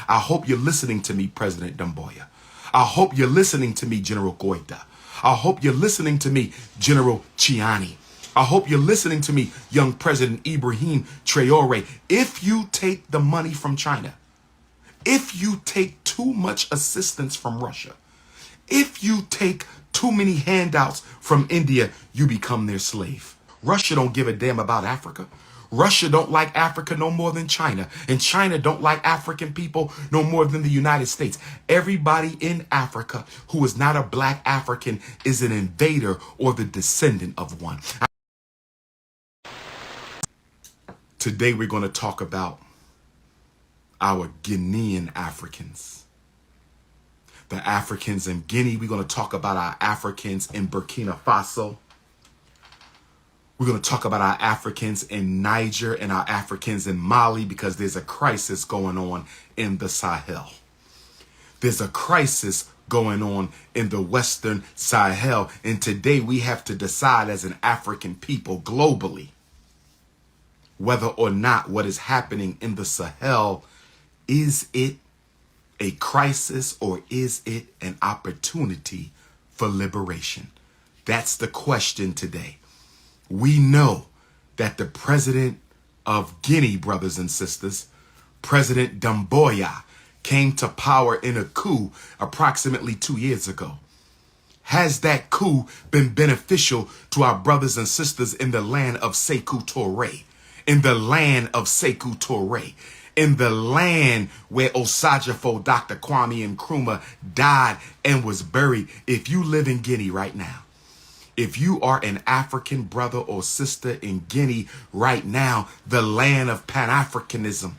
I hope you're listening to me, President Damboya. I hope you're listening to me, General Goita. I hope you're listening to me, General Chiani. I hope you're listening to me, young President Ibrahim Traore. If you take the money from China, if you take too much assistance from Russia, if you take too many handouts from India, you become their slave. Russia don't give a damn about Africa. Russia don't like Africa no more than China. And China don't like African people no more than the United States. Everybody in Africa who is not a black African is an invader or the descendant of one. Today we're going to talk about our Guinean Africans. The Africans in Guinea. We're going to talk about our Africans in Burkina Faso. We're going to talk about our Africans in Niger and our Africans in Mali because there's a crisis going on in the Sahel. There's a crisis going on in the Western Sahel. And today we have to decide as an African people globally whether or not what is happening in the Sahel, is it a crisis or is it an opportunity for liberation? That's the question today. We know that the president of Guinea, brothers and sisters, President Damboya, came to power in a coup approximately 2 years ago. Has that coup been beneficial to our brothers and sisters in the land of Sekou Touré, in the land of Sekou Touré, in the land where Osajifo, Dr. Kwame Nkrumah died and was buried? If you live in Guinea right now, if you are an African brother or sister in Guinea right now, the land of Pan-Africanism,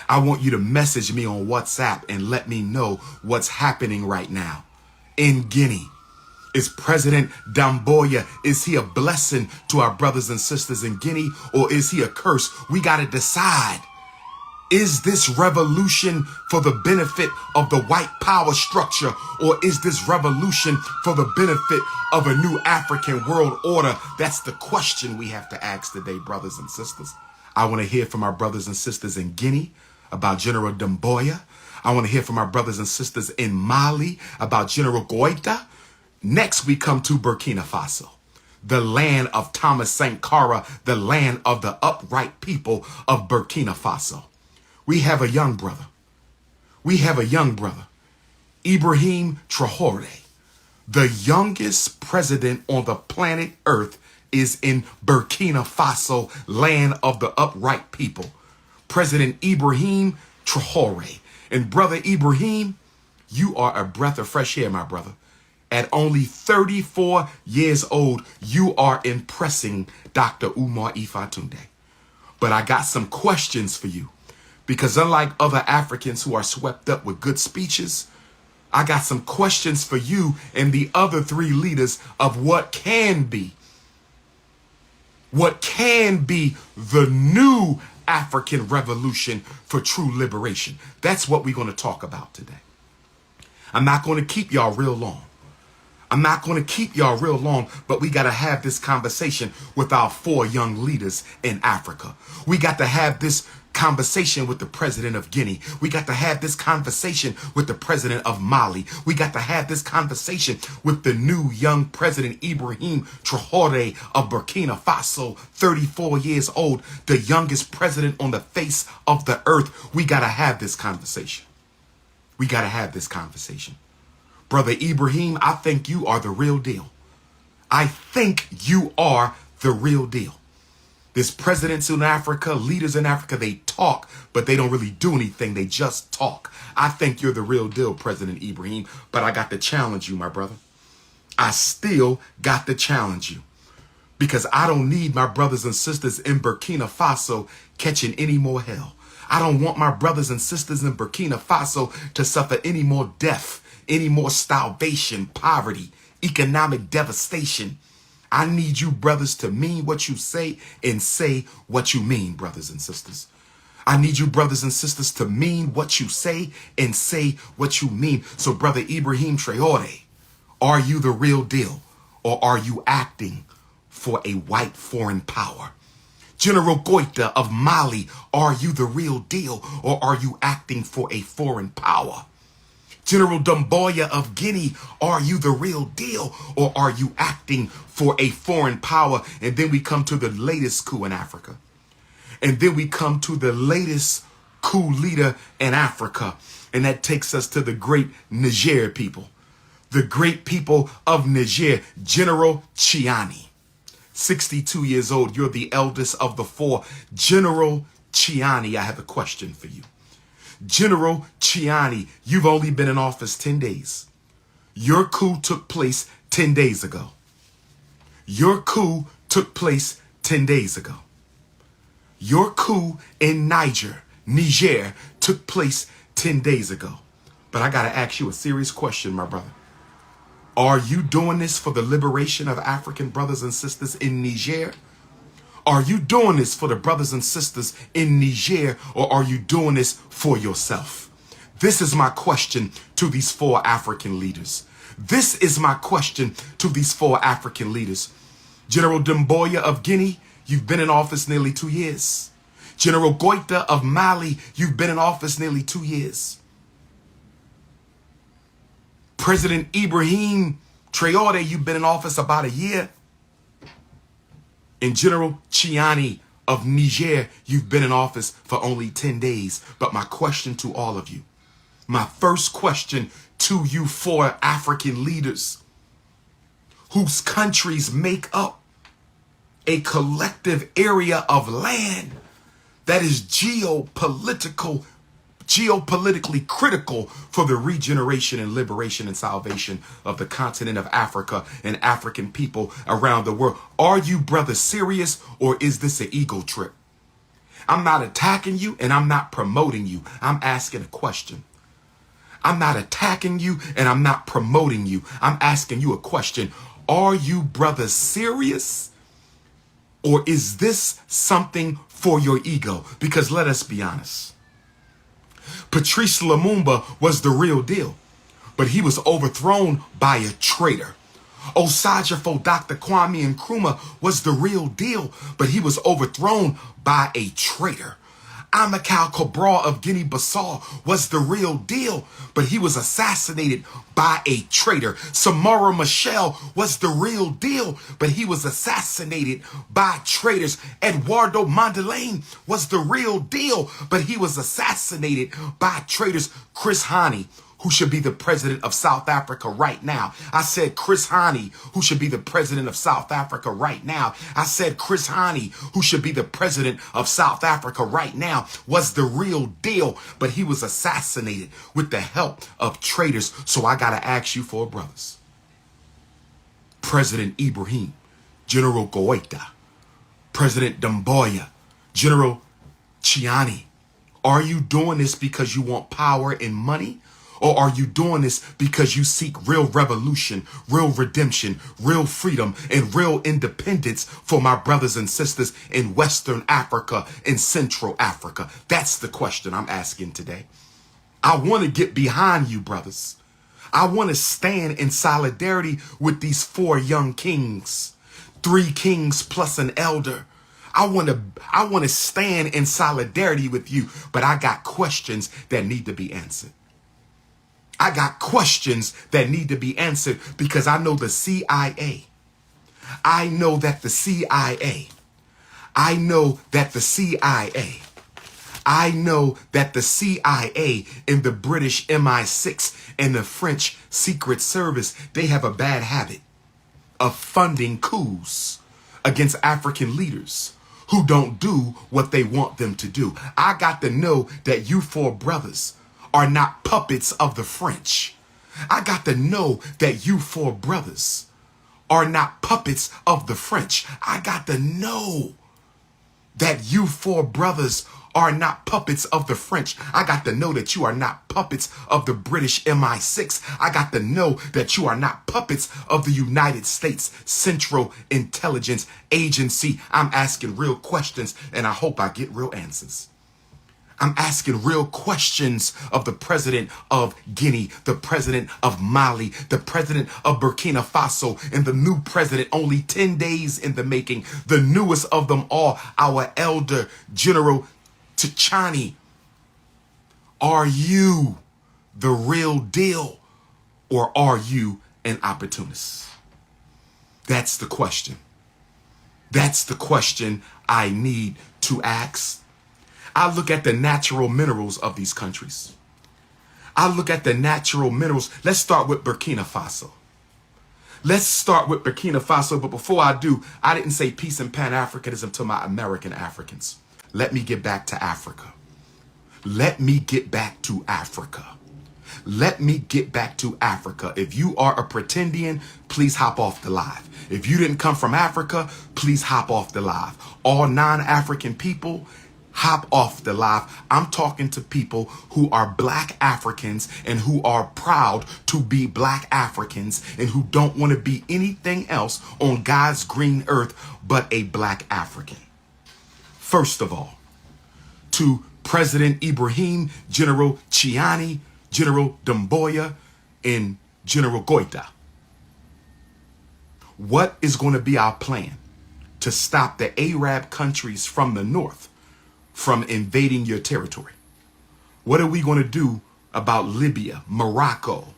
I want you to message me on WhatsApp and let me know what's happening right now in Guinea. Is President Damboya, is he a blessing to our brothers and sisters in Guinea, or is he a curse? We got to decide. Is this revolution for the benefit of the white power structure, or is this revolution for the benefit of a new African world order? That's the question we have to ask today, brothers and sisters. I want to hear from our brothers and sisters in Guinea about General Damboya. I want to hear from our brothers and sisters in Mali about General Goita. Next, we come to Burkina Faso, the land of Thomas Sankara, the land of the upright people of Burkina Faso. We have a young brother. Ibrahim Traore, the youngest president on the planet Earth, is in Burkina Faso, land of the upright people. President Ibrahim Traore. And brother Ibrahim, you are a breath of fresh air, my brother. At only 34 years old, you are impressing Dr.Umar Ifatunde. But I got some questions for you. Because unlike other Africans who are swept up with good speeches, I got some questions for you and the other three leaders of what can be the new African revolution for true liberation. That's what we're going to talk about today. I'm not going to keep y'all real long. But we got to have this conversation with our 4 young leaders in Africa. We got to have this conversation with the president of Guinea. We got to have this conversation with the president of Mali. We got to have this conversation with the new young president Ibrahim Traore of Burkina Faso, 34 years old, the youngest president on the face of the earth. We got to have this conversation. Brother Ibrahim, I think you are the real deal. There's presidents in Africa, leaders in Africa, they talk, but they don't really do anything. They just talk. I think you're the real deal, President Ibrahim, but I got to challenge you, my brother. I still got to challenge you because I don't need my brothers and sisters in Burkina Faso catching any more hell. I don't want my brothers and sisters in Burkina Faso to suffer any more death, any more starvation, poverty, economic devastation. I need you brothers to mean what you say and say what you mean, brothers and sisters. I need you brothers and sisters to mean what you say and say what you mean. So brother Ibrahim Traore, are you the real deal or are you acting for a white foreign power? General Goita of Mali, are you the real deal or are you acting for a foreign power? General Doumbouya of Guinea, are you the real deal or are you acting for a foreign power? And then we come to the latest coup in Africa. And then we come to the latest coup leader in Africa. And that takes us to the great Niger people. The great people of Niger, General Chiani. 62 years old, you're the eldest of the four. General Chiani, I have a question for you. General Chiani, you've only been in office 10 days. Your coup took place 10 days ago. Your coup took place 10 days ago. Your coup in Niger took place 10 days ago. But I got to ask you a serious question, my brother. Are you doing this for the liberation of African brothers and sisters in Niger? Are you doing this for the brothers and sisters in Niger, or are you doing this for yourself? This is my question to these four African leaders. This is my question to these four African leaders. General Doumbouya of Guinea, you've been in office nearly 2 years. General Goita of Mali, you've been in office nearly 2 years. President Ibrahim Traoré, you've been in office about a year. And General Chiani of Niger, you've been in office for only 10 days. But my question to all of you, my first question to you four African leaders whose countries make up a collective area of land that is geopolitically critical for the regeneration and liberation and salvation of the continent of Africa and African people around the world. Are you, brothers, serious, or is this an ego trip? I'm not attacking you and I'm not promoting you. I'm asking a question. I'm not attacking you and I'm not promoting you. I'm asking you a question. Are you, brothers, serious? Or is this something for your ego? Because let us be honest. Patrice Lumumba was the real deal, but he was overthrown by a traitor. Osajifo Dr. Kwame Nkrumah was the real deal, but he was overthrown by a traitor. Amilcar Cabral of Guinea-Bissau was the real deal, but he was assassinated by a traitor. Samora Machel was the real deal, but he was assassinated by traitors. Eduardo Mondlane was the real deal, but he was assassinated by traitors. Chris Hani, who should be the president of South Africa right now. I said Chris Hani, who should be the president of South Africa right now. I said Chris Hani, who should be the president of South Africa right now, was the real deal, but he was assassinated with the help of traitors. So I got to ask you four brothers. President Ibrahim, General Goita, President Doumbouya, General Chiani, are you doing this because you want power and money? Or are you doing this because you seek real revolution, real redemption, real freedom, and real independence for my brothers and sisters in Western Africa and Central Africa? That's the question I'm asking today. I want to get behind you, brothers. I want to stand in solidarity with these four young kings, 3 kings plus an elder. I want to stand in solidarity with you, but I got questions that need to be answered. I got questions that need to be answered because I know the CIA. I know that the CIA. I know that the CIA. I know that the CIA and the British MI6 and the French Secret Service, they have a bad habit of funding coups against African leaders who don't do what they want them to do. I got to know that you four brothers are not puppets of the French. I got to know that you four brothers are not puppets of the French. I got to know that you four brothers are not puppets of the French. I got to know that you are not puppets of the British MI6. I got to know that you are not puppets of the United States Central Intelligence Agency. I'm asking real questions and I hope I get real answers. I'm asking real questions of the president of Guinea, the president of Mali, the president of Burkina Faso, and the new president, only 10 days in the making, the newest of them all, our elder General Tchani. Are you the real deal, or are you an opportunist? That's the question. That's the question I need to ask. I look at the natural minerals of these countries. I look at the natural minerals. Let's start with Burkina Faso. Let's start with Burkina Faso. But before I do, I didn't say peace and Pan-Africanism to my American Africans. Let me get back to Africa. Let me get back to Africa. Let me get back to Africa. If you are a pretendian, please hop off the live. If you didn't come from Africa, please hop off the live. All non-African people, hop off the live. I'm talking to people who are black Africans and who are proud to be black Africans and who don't want to be anything else on God's green earth but a black African. First of all, to President Ibrahim, General Tchani, General Doumbouya, and General Goita. What is going to be our plan to stop the Arab countries from the north from invading your territory? What are we going to do about Libya, Morocco,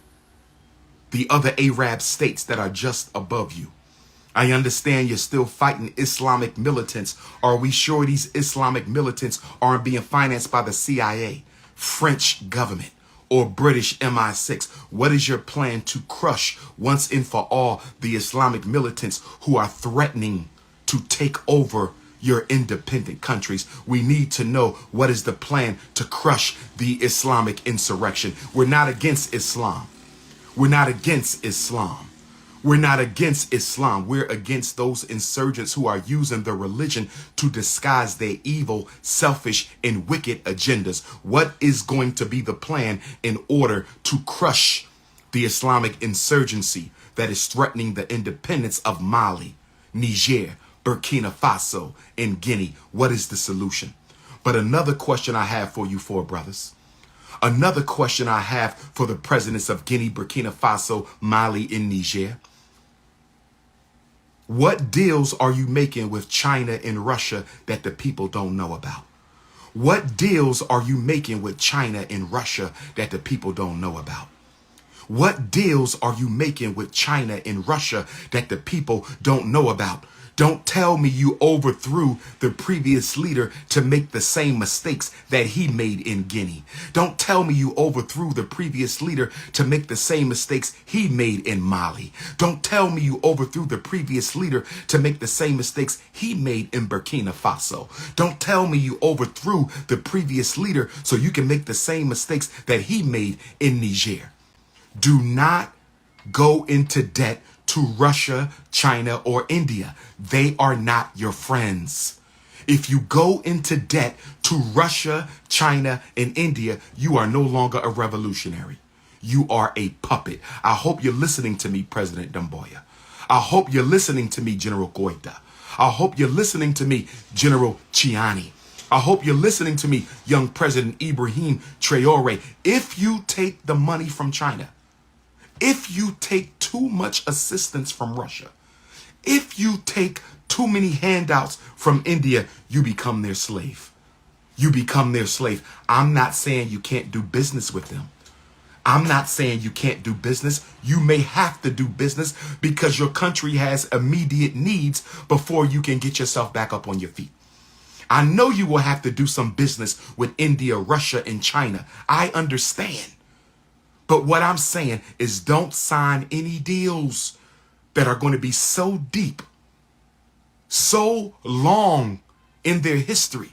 the other Arab states that are just above you? I understand you're still fighting Islamic militants. Are we sure these Islamic militants aren't being financed by the CIA, French government, or British MI6? What is your plan to crush once and for all the Islamic militants who are threatening to take over your independent countries? We need to know what is the plan to crush the Islamic insurrection. We're not against Islam. We're not against Islam. We're not against Islam. We're against those insurgents who are using the religion to disguise their evil, selfish, and wicked agendas. What is going to be the plan in order to crush the Islamic insurgency that is threatening the independence of Mali, Niger, Burkina Faso, and Guinea? What is the solution? But another question I have for you four brothers. Another question I have for the presidents of Guinea, Burkina Faso, Mali, and Niger. What deals are you making with China and Russia that the people don't know about? What deals are you making with China and Russia that the people don't know about? What deals are you making with China and Russia that the people don't know about? Don't tell me you overthrew the previous leader to make the same mistakes that he made in Guinea. Don't tell me you overthrew the previous leader to make the same mistakes he made in Mali. Don't tell me you overthrew the previous leader to make the same mistakes he made in Burkina Faso. Don't tell me you overthrew the previous leader so you can make the same mistakes that he made in Niger. Do not go into debt to Russia, China, or India. They are not your friends. If you go into debt to Russia, China, and India, you are no longer a revolutionary. You are a puppet. I hope you're listening to me, President Doumbouya. I hope you're listening to me, General Goita. I hope you're listening to me, General Tchani. I hope you're listening to me, young President Ibrahim Traore. If you take the money from China, if you take too much assistance from Russia, if you take too many handouts from India, you become their slave. You become their slave. I'm not saying you can't do business with them. I'm not saying you can't do business. You may have to do business because your country has immediate needs before you can get yourself back up on your feet. I know you will have to do some business with India, Russia, and China. I understand. But what I'm saying is don't sign any deals that are going to be so deep, so long in their history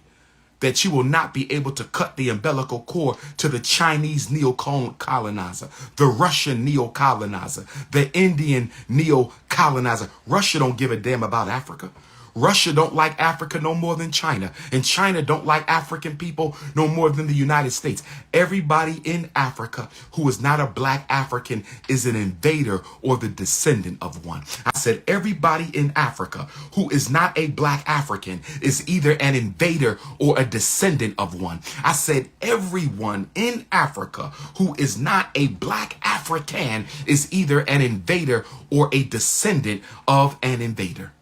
that you will not be able to cut the umbilical cord to the Chinese neo-colonizer, the Russian neo-colonizer, the Indian neo-colonizer. Russia don't give a damn about Africa. Russia don't like Africa no more than China. And China don't like African people no more than the United States. Everybody in Africa who is not a black African is an invader or the descendant of one. I said everybody in Africa who is not a black African is either an invader or a descendant of one. I said everyone in Africa who is not a black African is either an invader or a descendant of an invader.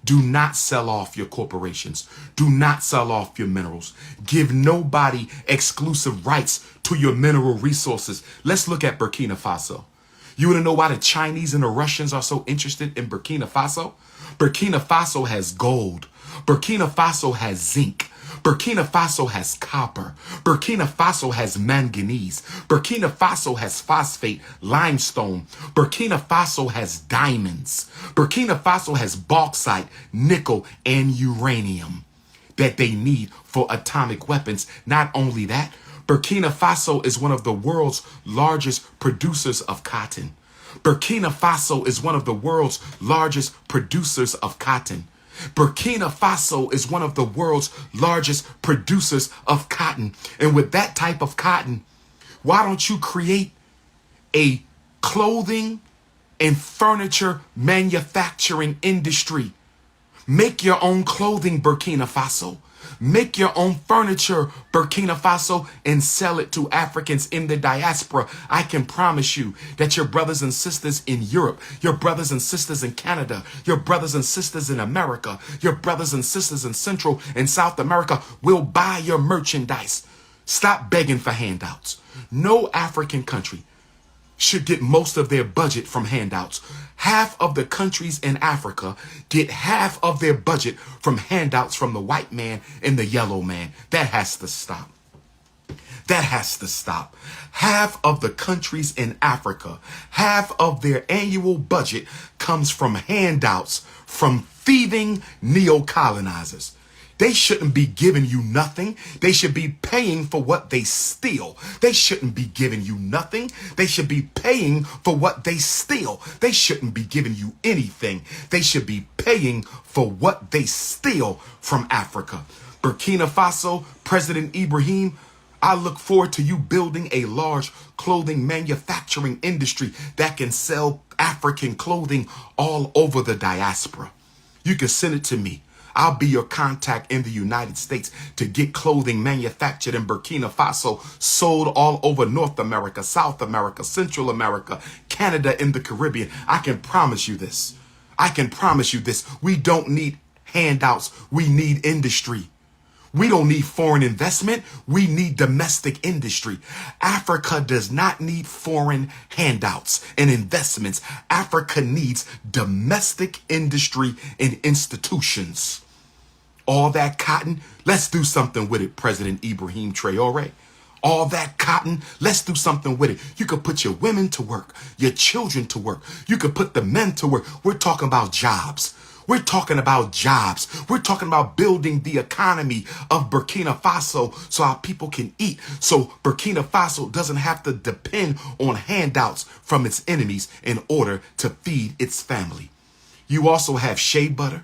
Do not sell off your corporations. Do not sell off your minerals. Give nobody exclusive rights to your mineral resources. Let's look at Burkina Faso. You want to know why the Chinese and the Russians are so interested in Burkina Faso? Burkina Faso has gold. Burkina Faso has zinc. Burkina Faso has copper. Burkina Faso has manganese. Burkina Faso has phosphate, limestone. Burkina Faso has diamonds. Burkina Faso has bauxite, nickel, and uranium that they need for atomic weapons. Not only that, Burkina Faso is one of the world's largest producers of cotton. Burkina Faso is one of the world's largest producers of cotton. Burkina Faso is one of the world's largest producers of cotton. And with that type of cotton, why don't you create a clothing and furniture manufacturing industry? Make your own clothing, Burkina Faso. Make your own furniture, Burkina Faso, and sell it to Africans in the diaspora. I can promise you that your brothers and sisters in Europe, your brothers and sisters in Canada, your brothers and sisters in America, your brothers and sisters in Central and South America will buy your merchandise. Stop begging for handouts. No African country should get most of their budget from handouts. Half of the countries in Africa get half of their budget from handouts from the white man and the yellow man. That has to stop. That has to stop. Half of the countries in Africa, half of their annual budget comes from handouts from thieving neo-colonizers. They shouldn't be giving you nothing. They should be paying for what they steal. They shouldn't be giving you nothing. They should be paying for what they steal. They shouldn't be giving you anything. They should be paying for what they steal from Africa. Burkina Faso, President Ibrahim, I look forward to you building a large clothing manufacturing industry that can sell African clothing all over the diaspora. You can send it to me. I'll be your contact in the United States to get clothing manufactured in Burkina Faso, sold all over North America, South America, Central America, Canada, and the Caribbean. I can promise you this. I can promise you this. We don't need handouts. We need industry. We don't need foreign investment. We need domestic industry. Africa does not need foreign handouts and investments. Africa needs domestic industry and institutions. All that cotton, let's do something with it, President Ibrahim Traore. All that cotton, let's do something with it. You could put your women to work, your children to work. You could put the men to work. We're talking about jobs. We're talking about jobs. We're talking about building the economy of Burkina Faso so our people can eat. So Burkina Faso doesn't have to depend on handouts from its enemies in order to feed its family. You also have shea butter.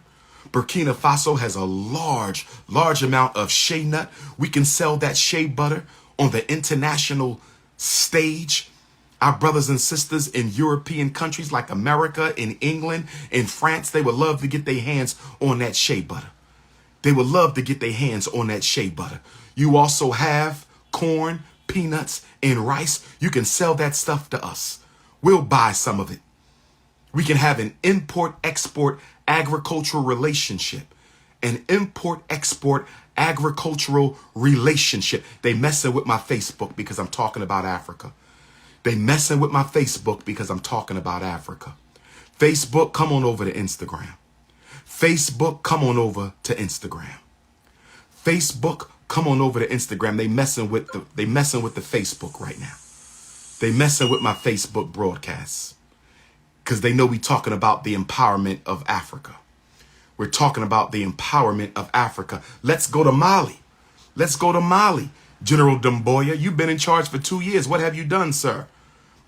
Burkina Faso has a large amount of shea nut. We can sell that shea butter on the international stage. Our brothers and sisters in European countries like America, in England, in France, they would love to get their hands on that shea butter. They would love to get their hands on that shea butter. You also have corn, peanuts, and rice. You can sell that stuff to us. We'll buy some of it. We can have an import-export agricultural relationship. An import-export agricultural relationship. They messing with my Facebook because I'm talking about Africa. They messing with my Facebook because I'm talking about Africa. Facebook, come on over to Instagram. Facebook, come on over to Instagram. Facebook, come on over to Instagram. They messing with the Facebook right now. They messing with my Facebook broadcasts because they know we talking about the empowerment of Africa. We're talking about the empowerment of Africa. Let's go to Mali. Let's go to Mali. General Dumboya, you've been in charge for 2 years. What have you done, sir?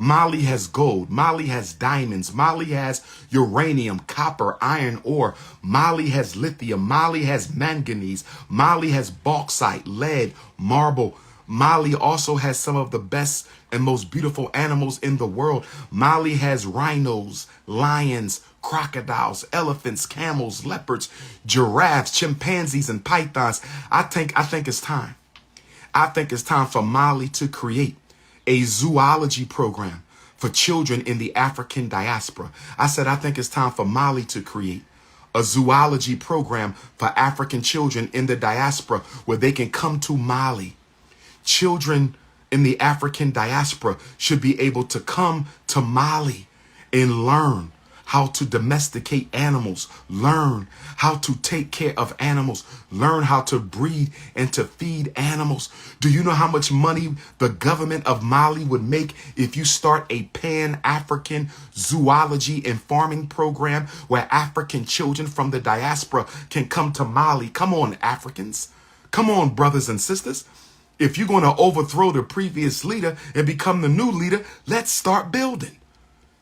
Mali has gold. Mali has diamonds. Mali has uranium, copper, iron ore. Mali has lithium. Mali has manganese. Mali has bauxite, lead, marble. Mali also has some of the best and most beautiful animals in the world. Mali has rhinos, lions, crocodiles, elephants, camels, leopards, giraffes, chimpanzees, and pythons. I think it's time. I think it's time for Mali to create a zoology program for children in the African diaspora. I said, I think it's time for Mali to create a zoology program for African children in the diaspora where they can come to Mali. Children in the African diaspora should be able to come to Mali and learn how to domesticate animals, learn how to take care of animals, learn how to breed and to feed animals. Do you know how much money the government of Mali would make if you start a Pan-African zoology and farming program where African children from the diaspora can come to Mali? Come on, Africans. Come on, brothers and sisters. If you're going to overthrow the previous leader and become the new leader, let's start building.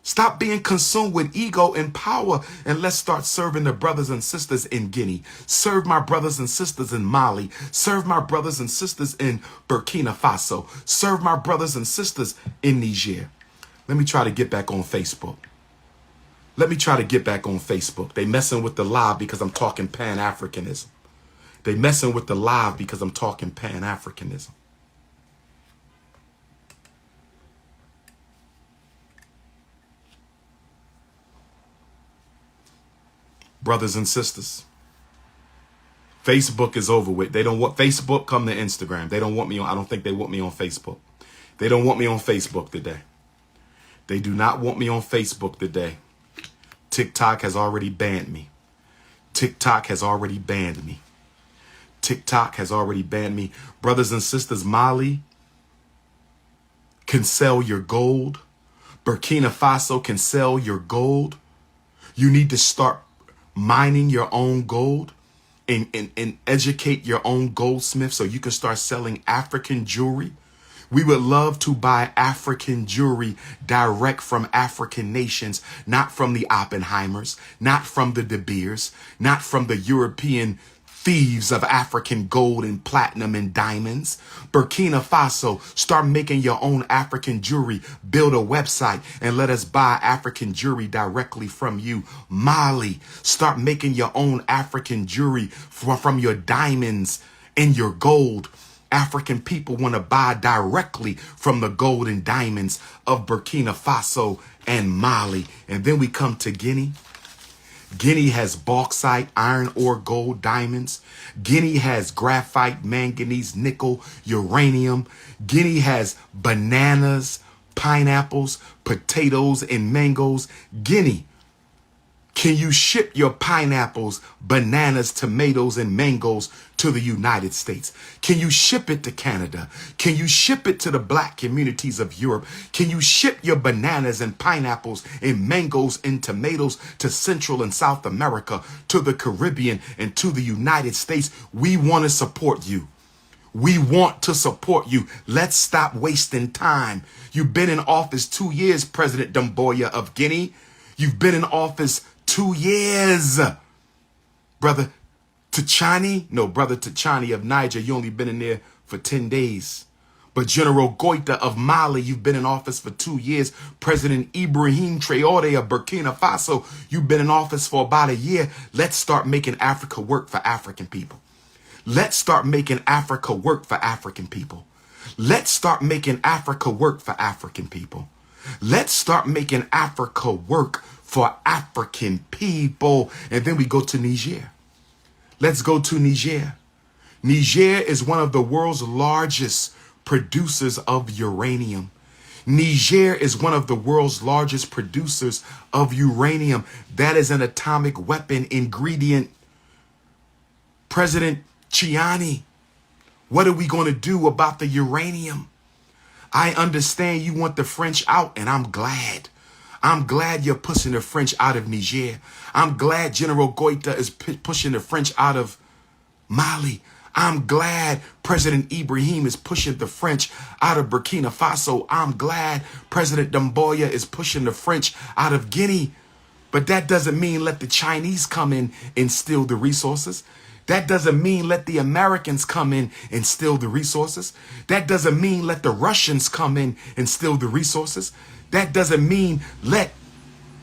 Stop being consumed with ego and power, and let's start serving the brothers and sisters in Guinea. Serve my brothers and sisters in Mali. Serve my brothers and sisters in Burkina Faso. Serve my brothers and sisters in Niger. Let me try to get back on Facebook. They messing with the live because I'm talking Pan-Africanism. They messing with the live because I'm talking Pan-Africanism. Brothers and sisters, Facebook is over with. They don't want Facebook. Come to Instagram. They don't want me on. I don't think they want me on Facebook. They don't want me on Facebook today. They do not want me on Facebook today. TikTok has already banned me. TikTok has already banned me. TikTok has already banned me. Brothers and sisters, Mali can sell your gold. Burkina Faso can sell your gold. You need to start mining your own gold and educate your own goldsmith so you can start selling African jewelry. We would love to buy African jewelry direct from African nations, not from the Oppenheimers, not from the De Beers, not from the European thieves of African gold and platinum and diamonds. Burkina Faso, start making your own African jewelry. Build a website and let us buy African jewelry directly from you. Mali, start making your own African jewelry from your diamonds and your gold. African people want to buy directly from the gold and diamonds of Burkina Faso and Mali. And then we come to Guinea. Guinea has bauxite, iron ore, gold, diamonds. Guinea has graphite, manganese, nickel, uranium. Guinea has bananas, pineapples, potatoes, and mangoes. Guinea, can you ship your pineapples, bananas, tomatoes, and mangoes to the United States? Can you ship it to Canada? Can you ship it to the black communities of Europe? Can you ship your bananas and pineapples and mangoes and tomatoes to Central and South America, to the Caribbean, and to the United States? We want to support you. We want to support you. Let's stop wasting time. You've been in office 2 years, President Doumbouya of Guinea. You've been in office 2 years. Brother Tchani of Niger, you only been in there for 10 days. But General Goita of Mali, you've been in office for 2 years. President Ibrahim Traoré of Burkina Faso, you've been in office for about a year. Let's start making Africa work for African people. Let's start making Africa work for African people. Let's start making Africa work for African people. Let's start making Africa work for African people. And then we go to Niger. Let's go to Niger. Niger is one of the world's largest producers of uranium. Niger is one of the world's largest producers of uranium. That is an atomic weapon ingredient. President Tchani, what are we going to do about the uranium? I understand you want the French out, and I'm glad. I'm glad you're pushing the French out of Niger. I'm glad General Goita is pushing the French out of Mali. I'm glad President Ibrahim is pushing the French out of Burkina Faso. I'm glad President Doumbouya is pushing the French out of Guinea. But that doesn't mean let the Chinese come in and steal the resources. That doesn't mean let the Americans come in and steal the resources. That doesn't mean let the Russians come in and steal the resources. That doesn't mean let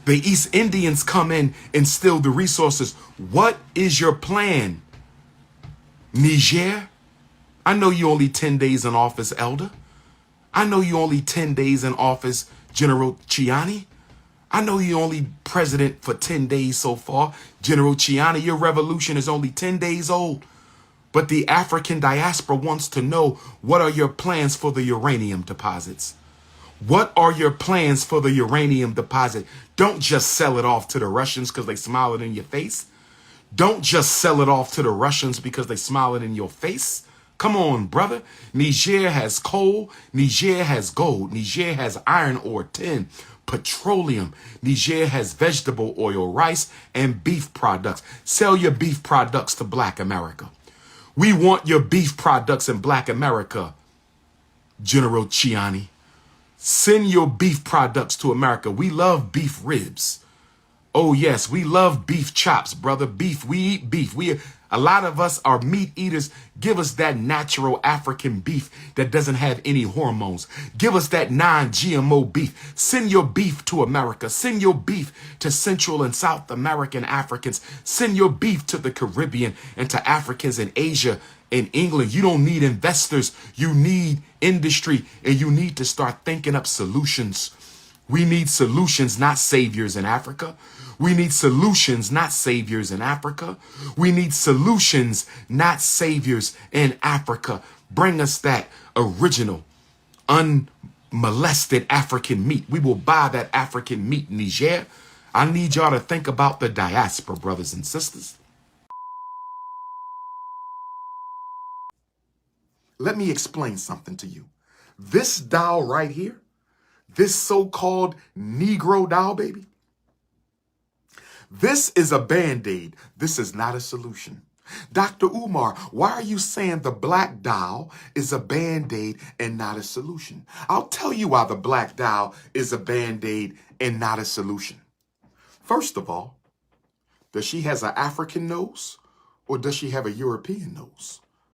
the East Indians come in and steal the resources. What is your plan, Niger? I know you only 10 days in office, Elder. I know you only 10 days in office, General Chiani. I know you're only president for 10 days so far. General Chiani, your revolution is only 10 days old. But the African diaspora wants to know, what are your plans for the uranium deposits? What are your plans for the uranium deposit? Don't just sell it off to the Russians because they smile it in your face. Don't just sell it off to the Russians because they smile it in your face. Come on, brother. Niger has coal. Niger has gold. Niger has iron ore, tin, petroleum. Niger has vegetable oil, rice, and beef products. Sell your beef products to Black America. We want your beef products in Black America, General Chiani. Send your beef products to America. We love beef ribs. Oh, yes, we love beef chops, brother. Beef, we eat beef. A lot of us are meat eaters. Give us that natural African beef that doesn't have any hormones. Give us that non-GMO beef. Send your beef to America. Send your beef to Central and South American Africans. Send your beef to the Caribbean and to Africans in Asia and England. You don't need investors. You need industry, and you need to start thinking up solutions. We need solutions, not saviors in Africa. We need solutions, not saviors in Africa. We need solutions, not saviors in Africa. Bring us that original, unmolested African meat. We will buy that African meat, Niger. I need y'all to think about the diaspora, brothers and sisters. Let me explain something to you. This doll right here, this so-called Negro doll, baby, this is a Band-Aid. This is not a solution. Dr. Umar, why are you saying the black doll is a Band-Aid and not a solution? I'll tell you why the black doll is a Band-Aid and not a solution. First of all, does she has an African nose or does she have a European nose?